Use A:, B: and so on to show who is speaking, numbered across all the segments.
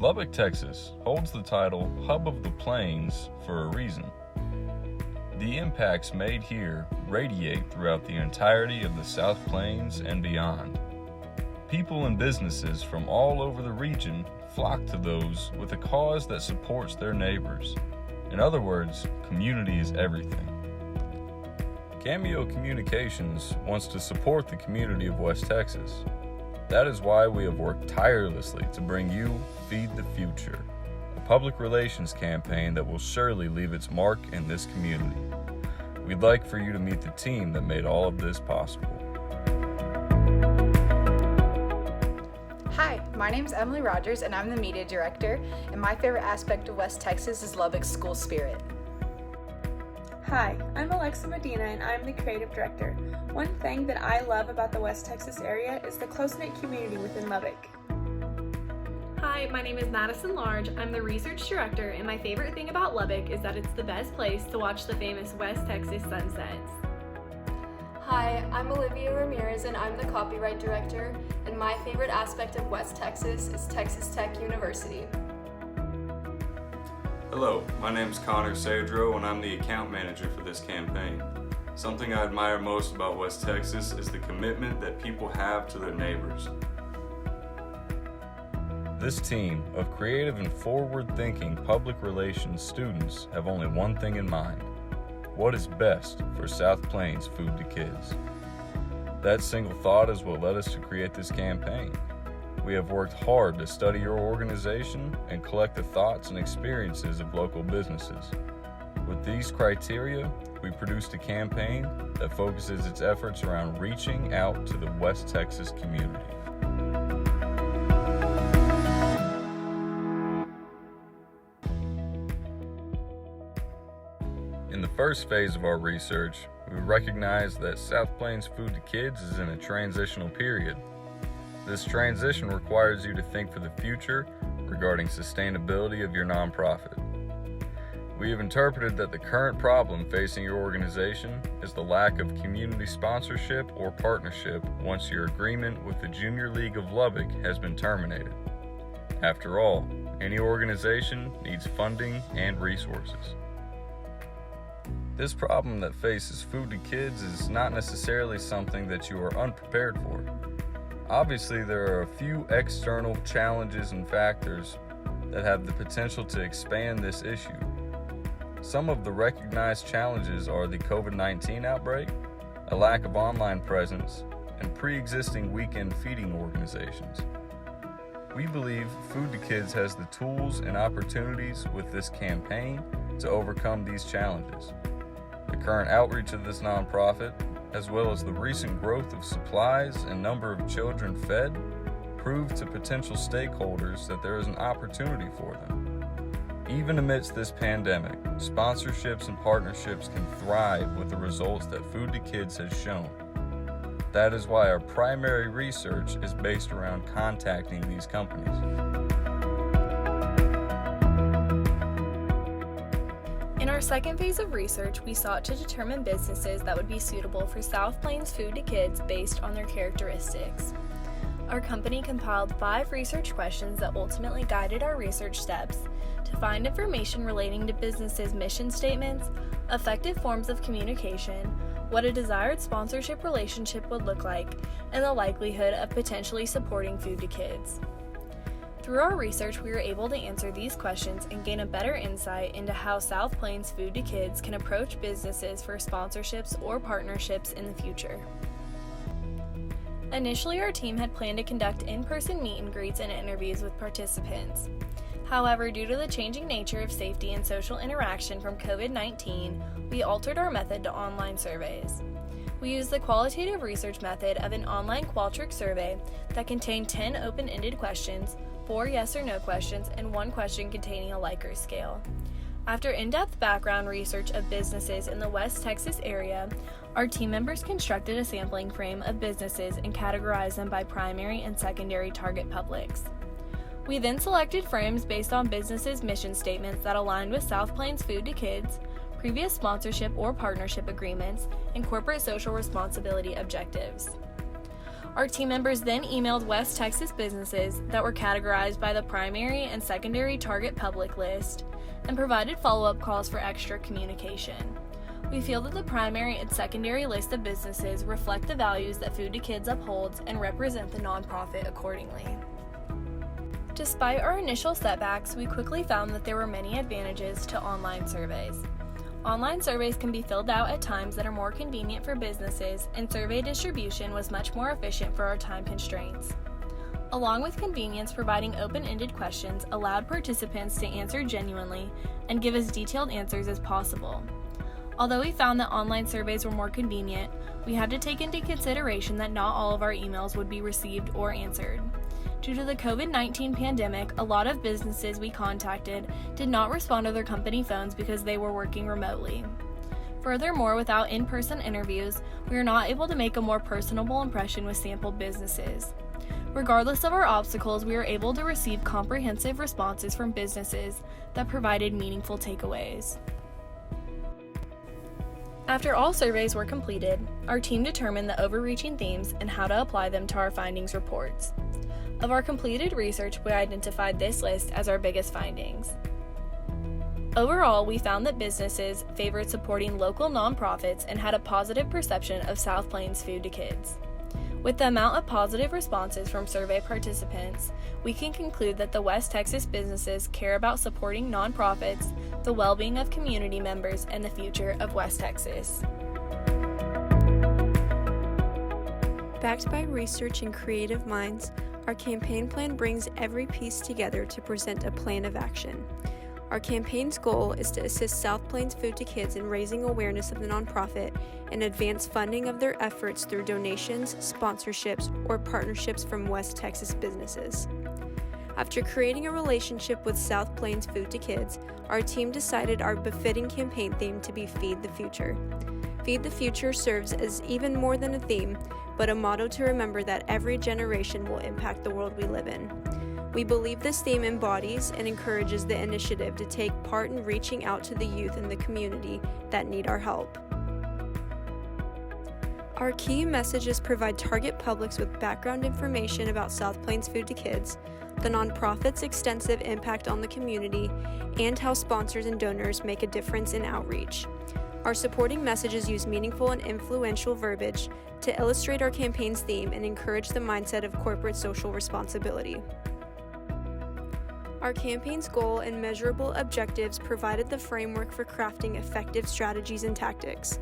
A: Lubbock, Texas holds the title Hub of the Plains for a reason. The impacts made here radiate throughout the entirety of the South Plains and beyond. People and businesses from all over the region flock to those with a cause that supports their neighbors. In other words, community is everything. Cameo Communications wants to support the community of West Texas. That is why we have worked tirelessly to bring you Feed the Future, a public relations campaign that will surely leave its mark in this community. We'd like for you to meet the team that made all of this possible.
B: Hi, my name is Emily Rogers and I'm the media director, and my favorite aspect of West Texas is Lubbock's school spirit.
C: Hi, I'm Alexa Medina and I'm the creative director. One thing that I love about the West Texas area is the close-knit community within Lubbock.
D: Hi, my name is Madison Large. I'm the research director, and my favorite thing about Lubbock is that it's the best place to watch the famous West Texas sunsets.
E: Hi, I'm Olivia Ramirez and I'm the copyright director, and my favorite aspect of West Texas is Texas Tech University.
A: Hello, my name is Connor Sadro and I'm the account manager for this campaign. Something I admire most about West Texas is the commitment that people have to their neighbors. This team of creative and forward-thinking public relations students have only one thing in mind: what is best for South Plains Food to Kids. That single thought is what led us to create this campaign. We have worked hard to study your organization and collect the thoughts and experiences of local businesses. With these criteria, we produced a campaign that focuses its efforts around reaching out to the West Texas community. In the first phase of our research, we recognized that South Plains Food to Kids is in a transitional period. This transition requires you to think for the future regarding sustainability of your nonprofit. We have interpreted that the current problem facing your organization is the lack of community sponsorship or partnership once your agreement with the Junior League of Lubbock has been terminated. After all, any organization needs funding and resources. This problem that faces Food to Kids is not necessarily something that you are unprepared for. Obviously, there are a few external challenges and factors that have the potential to expand this issue. Some of the recognized challenges are the COVID-19 outbreak, a lack of online presence, and pre-existing weekend feeding organizations. We believe Food to Kids has the tools and opportunities with this campaign to overcome these challenges. The current outreach of this nonprofit, as well as the recent growth of supplies and number of children fed, prove to potential stakeholders that there is an opportunity for them. Even amidst this pandemic, sponsorships and partnerships can thrive with the results that Food to Kids has shown. That is why our primary research is based around contacting these companies.
D: In our second phase of research, we sought to determine businesses that would be suitable for South Plains Food to Kids based on their characteristics. Our company compiled 5 research questions that ultimately guided our research steps to find information relating to businesses' mission statements, effective forms of communication, what a desired sponsorship relationship would look like, and the likelihood of potentially supporting Food to Kids. Through our research, we were able to answer these questions and gain a better insight into how South Plains Food to Kids can approach businesses for sponsorships or partnerships in the future. Initially, our team had planned to conduct in-person meet and greets and interviews with participants. However, due to the changing nature of safety and social interaction from COVID-19, we altered our method to online surveys. We used the qualitative research method of an online Qualtrics survey that contained 10 open-ended questions, 4 yes or no questions, and 1 question containing a Likert scale. After in-depth background research of businesses in the West Texas area, our team members constructed a sampling frame of businesses and categorized them by primary and secondary target publics. We then selected frames based on businesses' mission statements that aligned with South Plains Food to Kids, previous sponsorship or partnership agreements, and corporate social responsibility objectives. Our team members then emailed West Texas businesses that were categorized by the primary and secondary target public list and provided follow-up calls for extra communication. We feel that the primary and secondary list of businesses reflect the values that Food to Kids upholds and represent the nonprofit accordingly. Despite our initial setbacks, we quickly found that there were many advantages to online surveys. Online surveys can be filled out at times that are more convenient for businesses, and survey distribution was much more efficient for our time constraints. Along with convenience, providing open-ended questions allowed participants to answer genuinely and give as detailed answers as possible. Although we found that online surveys were more convenient, we had to take into consideration that not all of our emails would be received or answered. Due to the COVID-19 pandemic, a lot of businesses we contacted did not respond to their company phones because they were working remotely. Furthermore, without in-person interviews, we are not able to make a more personable impression with sampled businesses. Regardless of our obstacles, we were able to receive comprehensive responses from businesses that provided meaningful takeaways. After all surveys were completed, our team determined the overreaching themes and how to apply them to our findings reports. Of our completed research, we identified this list as our biggest findings. Overall, we found that businesses favored supporting local nonprofits and had a positive perception of South Plains Food to Kids. With the amount of positive responses from survey participants, we can conclude that the West Texas businesses care about supporting nonprofits, the well-being of community members, and the future of West Texas.
F: Backed by research and creative minds, our campaign plan brings every piece together to present a plan of action. Our campaign's goal is to assist South Plains Food to Kids in raising awareness of the nonprofit and advance funding of their efforts through donations, sponsorships, or partnerships from West Texas businesses. After creating a relationship with South Plains Food to Kids, our team decided our befitting campaign theme to be Feed the Future. Feed the Future serves as even more than a theme, but a motto to remember that every generation will impact the world we live in. We believe this theme embodies and encourages the initiative to take part in reaching out to the youth in the community that need our help. Our key messages provide target publics with background information about South Plains Food to Kids, the nonprofit's extensive impact on the community, and how sponsors and donors make a difference in outreach. Our supporting messages use meaningful and influential verbiage to illustrate our campaign's theme and encourage the mindset of corporate social responsibility. Our campaign's goal and measurable objectives provided the framework for crafting effective strategies and tactics.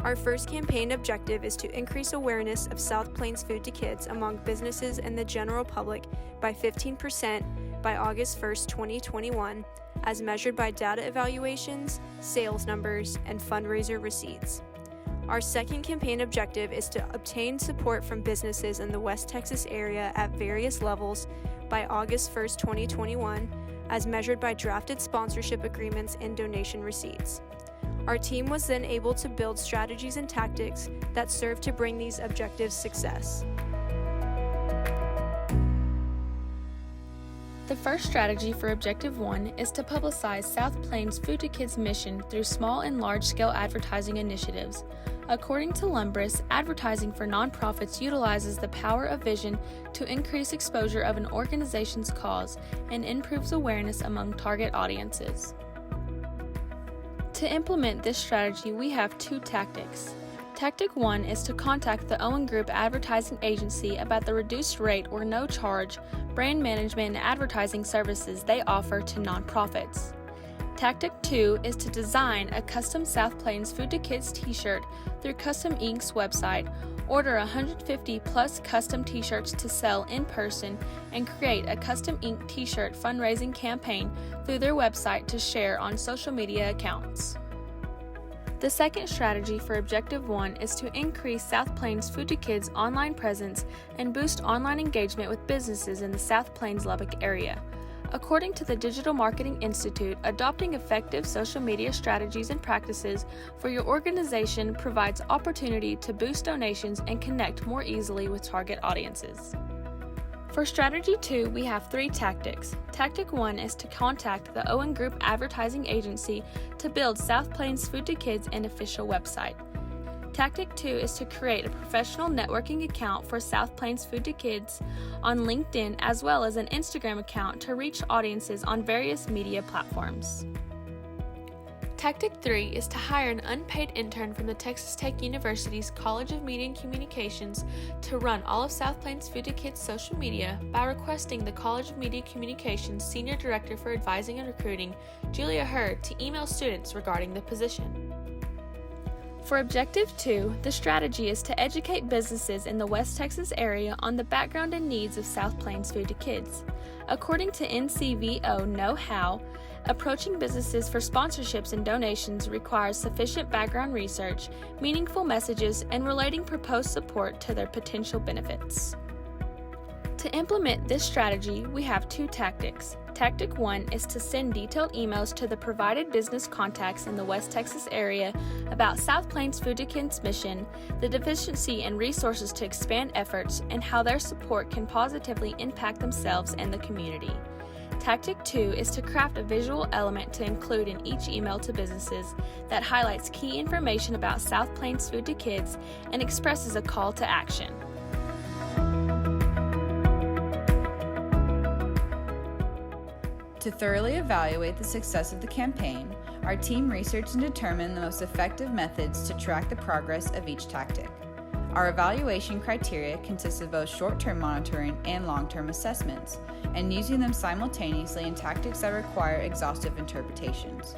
F: Our first campaign objective is to increase awareness of South Plains Food to Kids among businesses and the general public by 15% by August 1st, 2021, as measured by data evaluations, sales numbers, and fundraiser receipts. Our second campaign objective is to obtain support from businesses in the West Texas area at various levels by August 1st, 2021, as measured by drafted sponsorship agreements and donation receipts. Our team was then able to build strategies and tactics that serve to bring these objectives success.
D: The first strategy for Objective 1 is to publicize South Plains Food to Kids' mission through small and large-scale advertising initiatives. According to Lumbris, advertising for nonprofits utilizes the power of vision to increase exposure of an organization's cause and improves awareness among target audiences. To implement this strategy, we have two tactics. Tactic 1 is to contact the Owen Group Advertising Agency about the reduced rate or no charge brand management and advertising services they offer to nonprofits. Tactic 2 is to design a custom South Plains Food to Kids t-shirt through Custom Ink's website, order 150 plus custom t-shirts to sell in person, and create a Custom Ink t-shirt fundraising campaign through their website to share on social media accounts. The second strategy for Objective 1 is to increase South Plains Food to Kids' online presence and boost online engagement with businesses in the South Plains Lubbock area. According to the Digital Marketing Institute, adopting effective social media strategies and practices for your organization provides opportunity to boost donations and connect more easily with target audiences. For Strategy 2, we have three tactics. Tactic 1 is to contact the Owen Group Advertising Agency to build South Plains Food to Kids an official website. Tactic 2 is to create a professional networking account for South Plains Food to Kids on LinkedIn, as well as an Instagram account to reach audiences on various media platforms. Tactic 3 is to hire an unpaid intern from the Texas Tech University's College of Media and Communications to run all of South Plains Food to Kids social media by requesting the College of Media Communications Senior Director for Advising and Recruiting, Julia Hurd, to email students regarding the position. For Objective 2, the strategy is to educate businesses in the West Texas area on the background and needs of South Plains Food to Kids. According to NCVO Know How, approaching businesses for sponsorships and donations requires sufficient background research, meaningful messages, and relating proposed support to their potential benefits. To implement this strategy, we have 2 tactics. Tactic 1 is to send detailed emails to the provided business contacts in the West Texas area about South Plains Food to Kids' mission, the deficiency and resources to expand efforts, and how their support can positively impact themselves and the community. Tactic 2 is to craft a visual element to include in each email to businesses that highlights key information about South Plains Food to Kids and expresses a call to action.
G: To thoroughly evaluate the success of the campaign, our team researched and determined the most effective methods to track the progress of each tactic. Our evaluation criteria consists of both short-term monitoring and long-term assessments, and using them simultaneously in tactics that require exhaustive interpretations.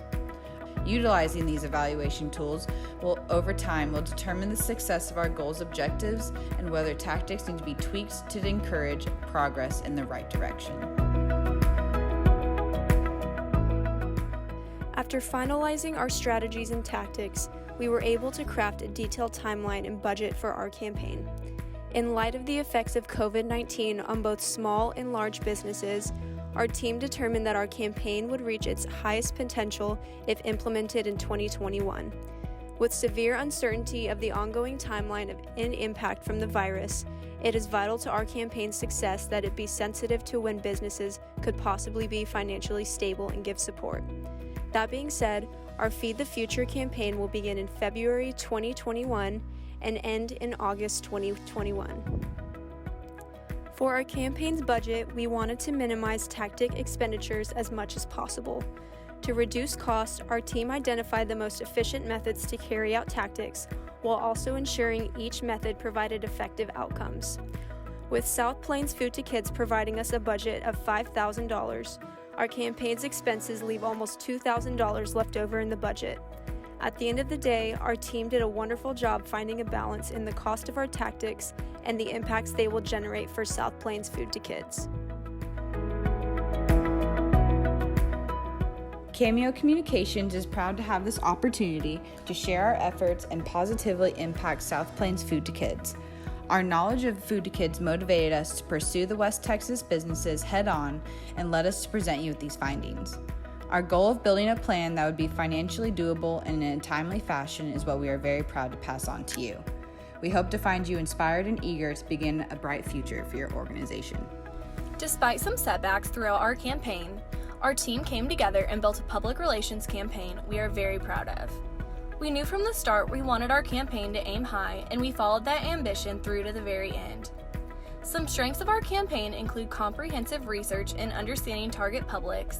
G: Utilizing these evaluation tools over time will determine the success of our goals' objectives and whether tactics need to be tweaked to encourage progress in the right direction.
F: After finalizing our strategies and tactics, we were able to craft a detailed timeline and budget for our campaign. In light of the effects of COVID-19 on both small and large businesses, our team determined that our campaign would reach its highest potential if implemented in 2021. With severe uncertainty of the ongoing timeline and impact from the virus, it is vital to our campaign's success that it be sensitive to when businesses could possibly be financially stable and give support. That being said, our Feed the Future campaign will begin in February 2021 and end in August 2021. For our campaign's budget, we wanted to minimize tactic expenditures as much as possible. To reduce costs, our team identified the most efficient methods to carry out tactics, while also ensuring each method provided effective outcomes. With South Plains Food to Kids providing us a budget of $5,000, our campaign's expenses leave almost $2,000 left over in the budget. At the end of the day, our team did a wonderful job finding a balance in the cost of our tactics and the impacts they will generate for South Plains Food to Kids.
G: Cameo Communications is proud to have this opportunity to share our efforts and positively impact South Plains Food to Kids. Our knowledge of Food to Kids motivated us to pursue the West Texas businesses head-on and led us to present you with these findings. Our goal of building a plan that would be financially doable and in a timely fashion is what we are very proud to pass on to you. We hope to find you inspired and eager to begin a bright future for your organization.
D: Despite some setbacks throughout our campaign, our team came together and built a public relations campaign we are very proud of. We knew from the start we wanted our campaign to aim high, and we followed that ambition through to the very end. Some strengths of our campaign include comprehensive research and understanding target publics,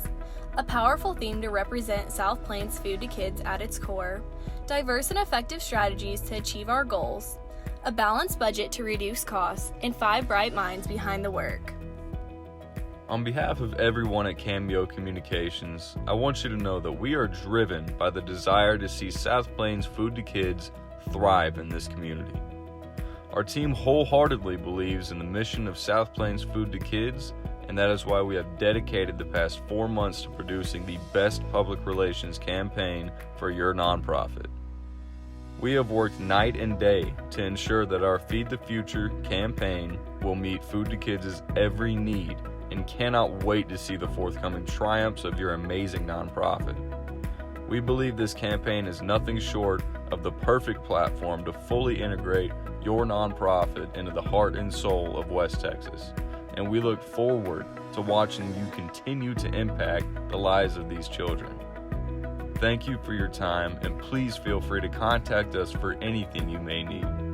D: a powerful theme to represent South Plains Food to Kids at its core, diverse and effective strategies to achieve our goals, a balanced budget to reduce costs, and 5 bright minds behind the work.
A: On behalf of everyone at Cameo Communications, I want you to know that we are driven by the desire to see South Plains Food to Kids thrive in this community. Our team wholeheartedly believes in the mission of South Plains Food to Kids, and that is why we have dedicated the past 4 months to producing the best public relations campaign for your nonprofit. We have worked night and day to ensure that our Feed the Future campaign will meet Food to Kids' every need, and cannot wait to see the forthcoming triumphs of your amazing nonprofit. We believe this campaign is nothing short of the perfect platform to fully integrate your nonprofit into the heart and soul of West Texas, and we look forward to watching you continue to impact the lives of these children. Thank you for your time, and please feel free to contact us for anything you may need.